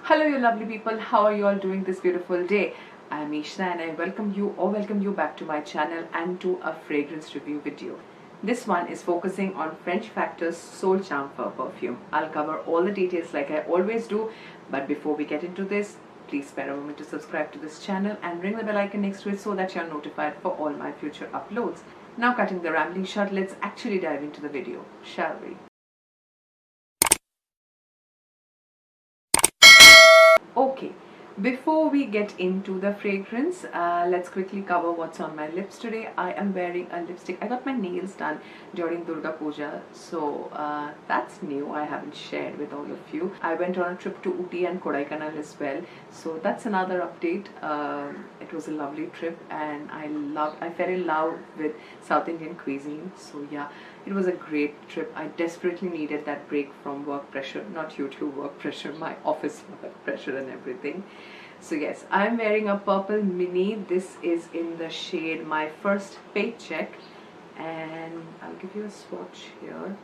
Hello you lovely people, how are you all doing this beautiful day? I am Eshna and I welcome you back to my channel and to a fragrance review video. This one is focusing on French Factor's Soul Charm for Perfume. I'll cover all the details like I always do, but before we get into this, please spare a moment to subscribe to this channel and ring the bell icon next to it so that you're notified for all my future uploads. Now cutting the rambling short, let's actually dive into the video, shall we? Okay, before we get into the fragrance, let's quickly cover what's on my lips today. I am wearing a lipstick. I got my nails done during Durga Puja, so that's new. I haven't shared with all of you. I went on a trip to Uti and Kodaikanal as well, so that's another update. It was a lovely trip and I fell in love with South Indian cuisine, so yeah, it was a great trip. I desperately needed that break from work pressure, not YouTube work pressure, my office work pressure and everything. So yes, I'm wearing a purple mini. This is in the shade My First Paycheck, and I'll give you a swatch here.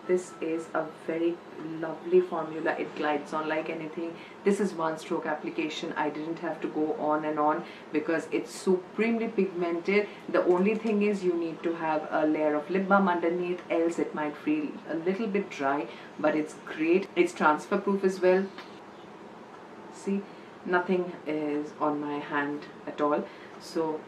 This is a very lovely formula. It glides on like anything. This is one stroke application. I didn't have to go on and on because it's supremely pigmented. The only thing is you need to have a layer of lip balm underneath, else it might feel a little bit dry, but it's great. It's transfer proof as well. See, nothing is on my hand at all. So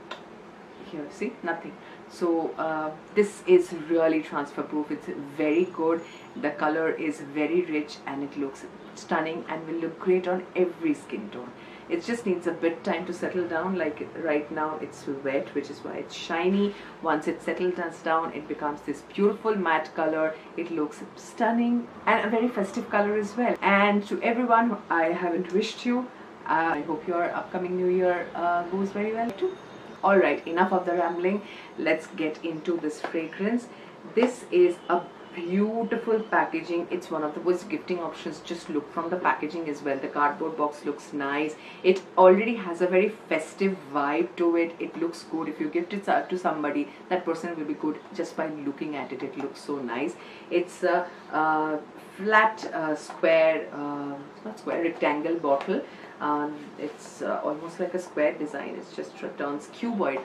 here, see, nothing. So this is really transfer proof. It's very good. The color is very rich and it looks stunning and will look great on every skin tone. It just needs a bit time to settle down. Like right now it's wet, which is why it's shiny. Once it settles down, it becomes this beautiful matte color. It looks stunning and a very festive color as well. And to everyone I haven't wished you, I hope your upcoming new year goes very well too. Alright, enough of the rambling. Let's get into this fragrance. This is a beautiful packaging. It's one of the best gifting options. Just look from the packaging as well. The cardboard box looks nice. It already has a very festive vibe to it. It looks good. If you gift it to somebody, that person will be good just by looking at it. It looks so nice. It's a flat square, not square, rectangle bottle. It's almost like a square design. It's just turns cuboid.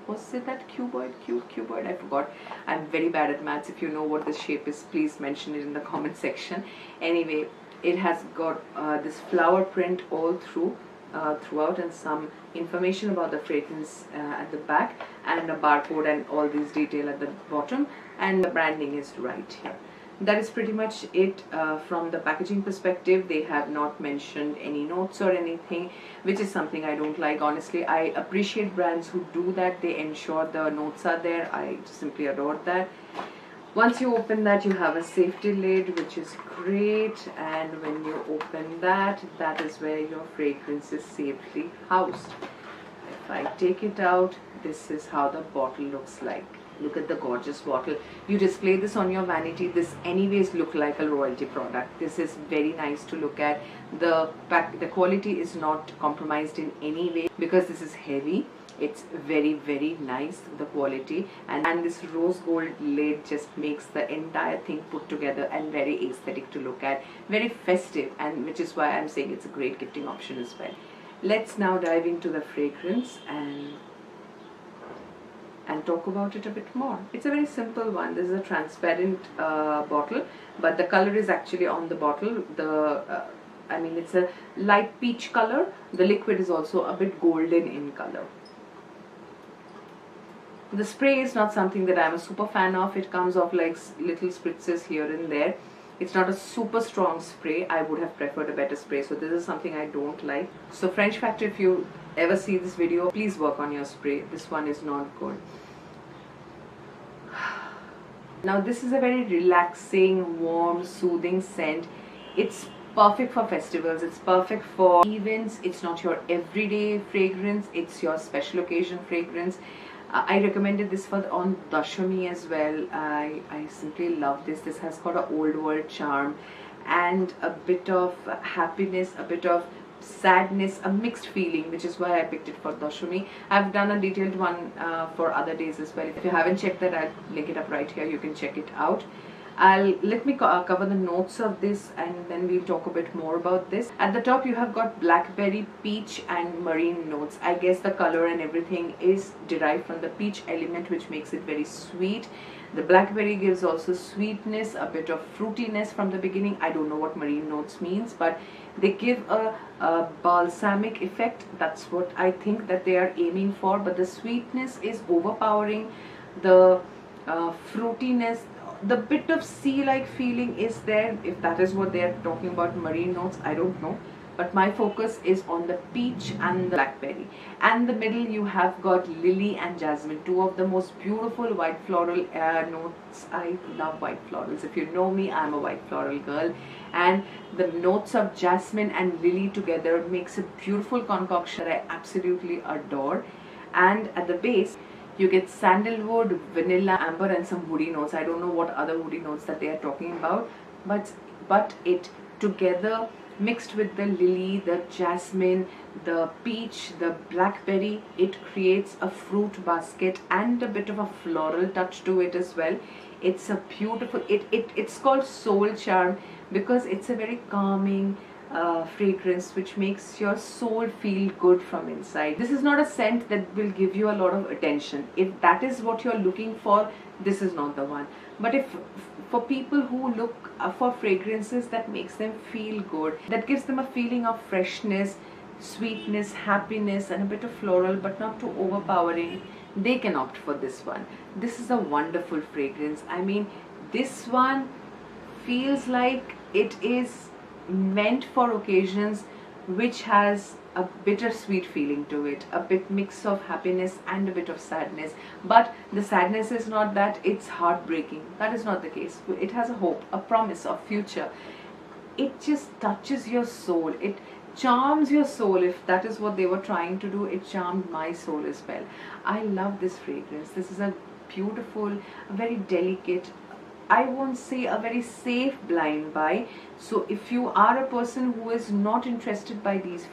Was it that cuboid? Cuboid? I forgot. I'm very bad at maths. If you know what this shape is, please mention it in the comment section. Anyway, it has got this flower print all throughout, and some information about the fragrance at the back, and a barcode and all these detail at the bottom, and the branding is right here. That is pretty much it. From the packaging perspective, they have not mentioned any notes or anything, which is something I don't like. Honestly, I appreciate brands who do that. They ensure the notes are there. I simply adore that. Once you open that, you have a safety lid, which is great, and when you open that, that is where your fragrance is safely housed. If I take it out, this is how the bottle looks like. Look at the gorgeous bottle. You display this on your vanity, this anyways look like a royalty product. This is very nice to look at. The quality is not compromised in any way because this is heavy. It's very nice, the quality, and this rose gold lid just makes the entire thing put together and very aesthetic to look at, very festive, and which is why I'm saying it's a great gifting option as well. Let's now dive into the fragrance and talk about it a bit more. It's a very simple one. This is a transparent bottle, but the color is actually on the bottle. I mean, it's a light peach color. The liquid is also a bit golden in color. The spray is not something that I'm a super fan of. It comes off like little spritzes here and there. It's not a super strong spray. I would have preferred a better spray, so this is something I don't like. So French Factor, if you ever see this video, please work on your spray. This one is not good. Now this is a very relaxing, warm, soothing scent. It's perfect for festivals. It's perfect for events. It's not your everyday fragrance. It's your special occasion fragrance. I recommended this on Dashami as well. I simply love this. This has got an old world charm and a bit of happiness, a bit of sadness, a mixed feeling, which is why I picked it for Dashami. I've done a detailed one for other days as well. If you haven't checked that, I'll link it up right here. You can check it out. Let me cover the notes of this, and then we'll talk a bit more about this. At the top you have got blackberry, peach and marine notes. I guess the color and everything is derived from the peach element, which makes it very sweet. The blackberry gives also sweetness, a bit of fruitiness from the beginning. I don't know what marine notes means, but they give a balsamic effect. That's what I think that they are aiming for. But the sweetness is overpowering. The fruitiness, the bit of sea-like feeling is there, if that is what they are talking about marine notes, I don't know. But my focus is on the peach and the blackberry. And the middle you have got lily and jasmine, two of the most beautiful white floral notes. I love white florals. If you know me, I'm a white floral girl. And the notes of jasmine and lily together makes a beautiful concoction I absolutely adore. And at the base, you get sandalwood, vanilla, amber and some woody notes. I don't know what other woody notes that they are talking about, but it together mixed with the lily, the jasmine, the peach, the blackberry, it creates a fruit basket and a bit of a floral touch to it as well. It's a beautiful, it's called soul charm because it's a very calming fragrance which makes your soul feel good from inside. This is not a scent that will give you a lot of attention. If that is what you're looking for, this is not the one. But if for people who look for fragrances that makes them feel good, that gives them a feeling of freshness, sweetness, happiness and a bit of floral but not too overpowering, they can opt for this one. This is a wonderful fragrance. I mean, this one feels like it is meant for occasions which has a bittersweet feeling to it, a bit mix of happiness and a bit of sadness. But the sadness is not that it's heartbreaking. That is not the case. It has a hope, a promise of future. It just touches your soul. It charms your soul. If that is what they were trying to do, it charmed my soul as well. I love this fragrance. This is a beautiful, very delicate, I won't say a very safe blind buy. So if you are a person who is not interested by these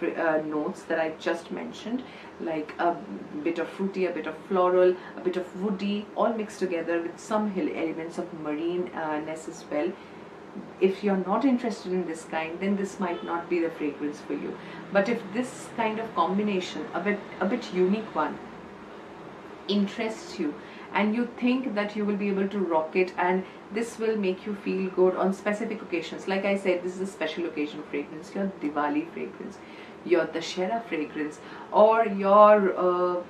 notes that I just mentioned, like a bit of fruity, a bit of floral, a bit of woody, all mixed together with some elements of marine-ness as well, if you're not interested in this kind, then this might not be the fragrance for you. But if this kind of combination, a bit unique one, interests you, and you think that you will be able to rock it and this will make you feel good on specific occasions. Like I said, this is a special occasion fragrance, your Diwali fragrance, your Dashera fragrance, or your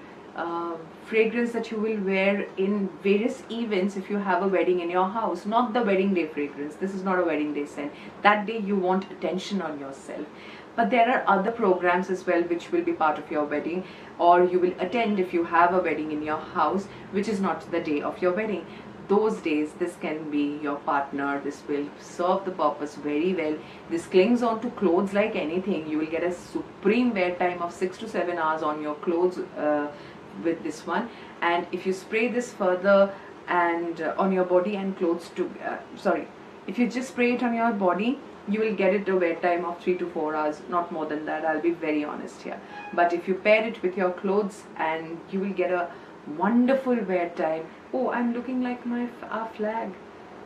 fragrance that you will wear in various events if you have a wedding in your house. Not the wedding day fragrance. This is not a wedding day scent. That day you want attention on yourself. But there are other programs as well which will be part of your wedding, or you will attend if you have a wedding in your house which is not the day of your wedding. Those days this can be your partner. This will serve the purpose very well. This clings on to clothes like anything. You will get a supreme wear time of 6 to 7 hours on your clothes with this one. And if you spray this further and on your body and clothes to if you just spray it on your body, you will get it a wear time of 3 to 4 hours, not more than that. I'll be very honest here. But if you pair it with your clothes, and you will get a wonderful wear time. Oh, I'm looking like our flag,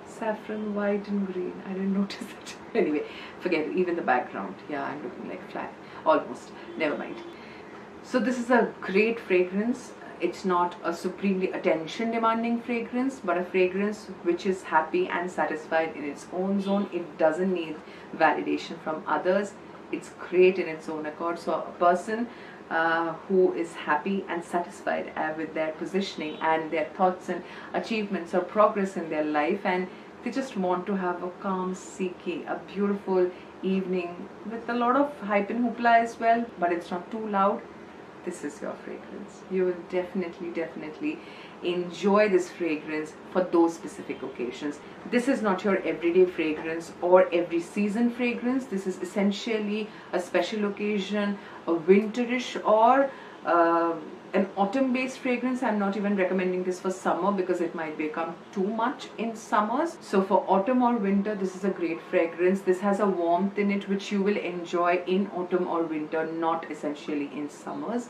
saffron, white and green. I didn't notice it. Anyway, forget it. Even the background. Yeah, I'm looking like a flag. Almost. Never mind. So this is a great fragrance. It's not a supremely attention demanding fragrance, but a fragrance which is happy and satisfied in its own zone. It doesn't need validation from others. It's great in its own accord. So a person who is happy and satisfied with their positioning and their thoughts and achievements or progress in their life, and they just want to have a calm, seeky, a beautiful evening with a lot of hype and hoopla as well, but it's not too loud, this is your fragrance. You will definitely enjoy this fragrance for those specific occasions. This is not your everyday fragrance or every season fragrance. This is essentially a special occasion, a winterish or an autumn based fragrance. I'm not even recommending this for summer because it might become too much in summers. So for autumn or winter, this is a great fragrance. This has a warmth in it which you will enjoy in autumn or winter, not essentially in summers.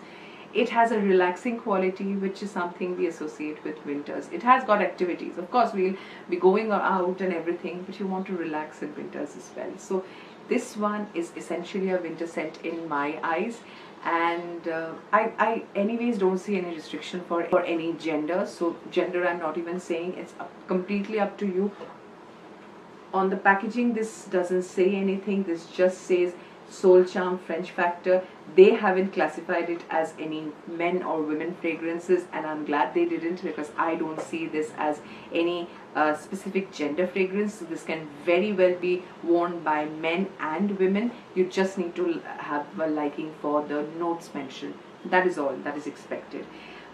It has a relaxing quality, which is something we associate with winters. It has got activities. Of course, we'll be going out and everything, but you want to relax in winters as well. So this one is essentially a winter scent in my eyes. And I anyways don't see any restriction for any gender. So gender, I'm not even saying. It's completely up to you. On the packaging, this doesn't say anything. This just says Soul Charm French Factor. They haven't classified it as any men or women fragrances, and I'm glad they didn't, because I don't see this as any specific gender fragrance. So this can very well be worn by men and women. You just need to have a liking for the notes mentioned. That is all that is expected.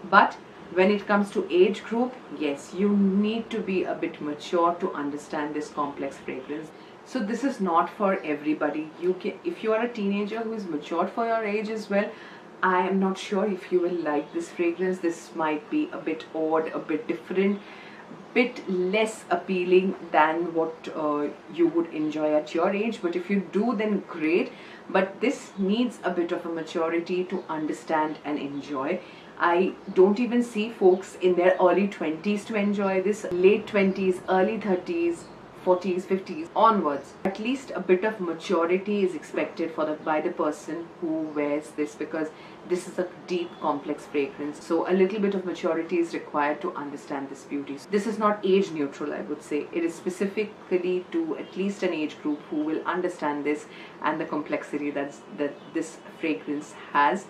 But when it comes to age group, yes, you need to be a bit mature to understand this complex fragrance. So this is not for everybody. You can, if you are a teenager who is matured for your age as well, I am not sure if you will like this fragrance. This might be a bit odd, a bit different, bit less appealing than what you would enjoy at your age. But if you do, then great. But this needs a bit of a maturity to understand and enjoy. I don't even see folks in their early 20s to enjoy this. Late 20s, early 30s, 40s, 50s onwards. At least a bit of maturity is expected by the person who wears this, because this is a deep, complex fragrance. So a little bit of maturity is required to understand this beauty. This is not age neutral, I would say. It is specifically to at least an age group who will understand this and the complexity that this fragrance has.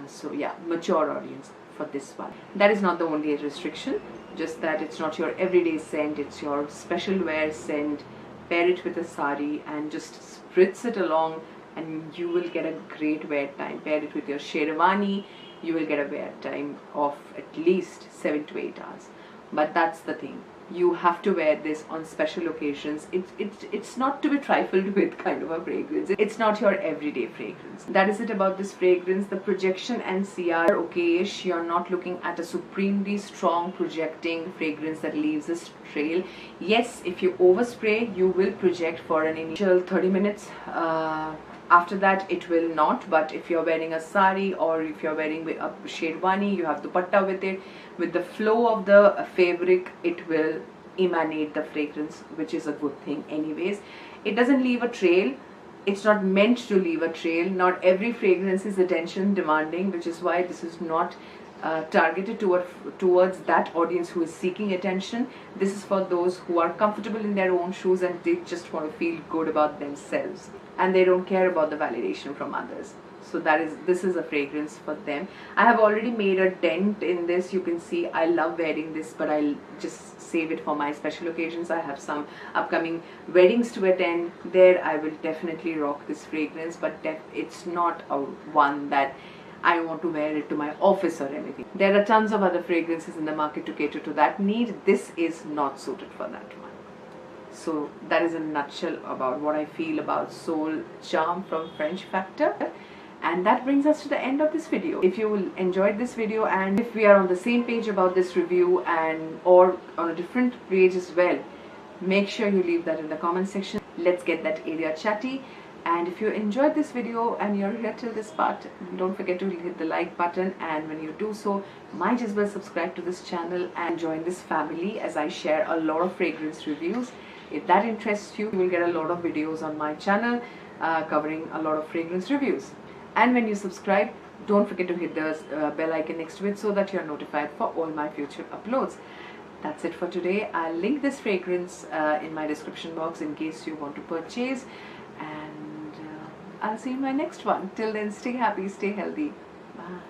So yeah, mature audience for this one. That is not the only age restriction, just that it's not your everyday scent, it's your special wear scent. Pair it with a sari and just spritz it along, and you will get a great wear time. Pair it with your sherwani, you will get a wear time of at least 7 to 8 hours. But that's the thing, you have to wear this on special occasions. It's not to be trifled with kind of a fragrance. It's not your everyday fragrance. That is it about this fragrance. The projection and CR are okay-ish. You're not looking at a supremely strong projecting fragrance that leaves a trail. Yes, if you overspray, you will project for an initial 30 minutes. After that it will not. But if you're wearing a sari or if you're wearing a sherwani, you have dupatta with it, with the flow of the fabric, it will emanate the fragrance, which is a good thing anyways. It doesn't leave a trail. It's not meant to leave a trail. Not every fragrance is attention demanding, which is why this is not targeted towards that audience who is seeking attention. This is for those who are comfortable in their own shoes and they just want to feel good about themselves, and they don't care about the validation from others. So this is a fragrance for them. I have already made a dent in this. You can see I love wearing this, but I'll just save it for my special occasions. I have some upcoming weddings to attend. There I will definitely rock this fragrance, but it's not a one that I want to wear it to my office or anything. There are tons of other fragrances in the market to cater to that need. This is not suited for that one. So that is in a nutshell about what I feel about Soul Charm from French Factor. And that brings us to the end of this video. If you enjoyed this video, and if we are on the same page about this review and or on a different page as well, make sure you leave that in the comment section. Let's get that area chatty. And if you enjoyed this video and you're here till this part, don't forget to hit the like button, and when you do so, might as well subscribe to this channel and join this family, as I share a lot of fragrance reviews. If that interests you, you will get a lot of videos on my channel covering a lot of fragrance reviews. And when you subscribe, don't forget to hit the bell icon next to it so that you're notified for all my future uploads. That's it for today. I'll link this fragrance in my description box in case you want to purchase. And I'll see you in my next one. Till then, stay happy, stay healthy. Bye.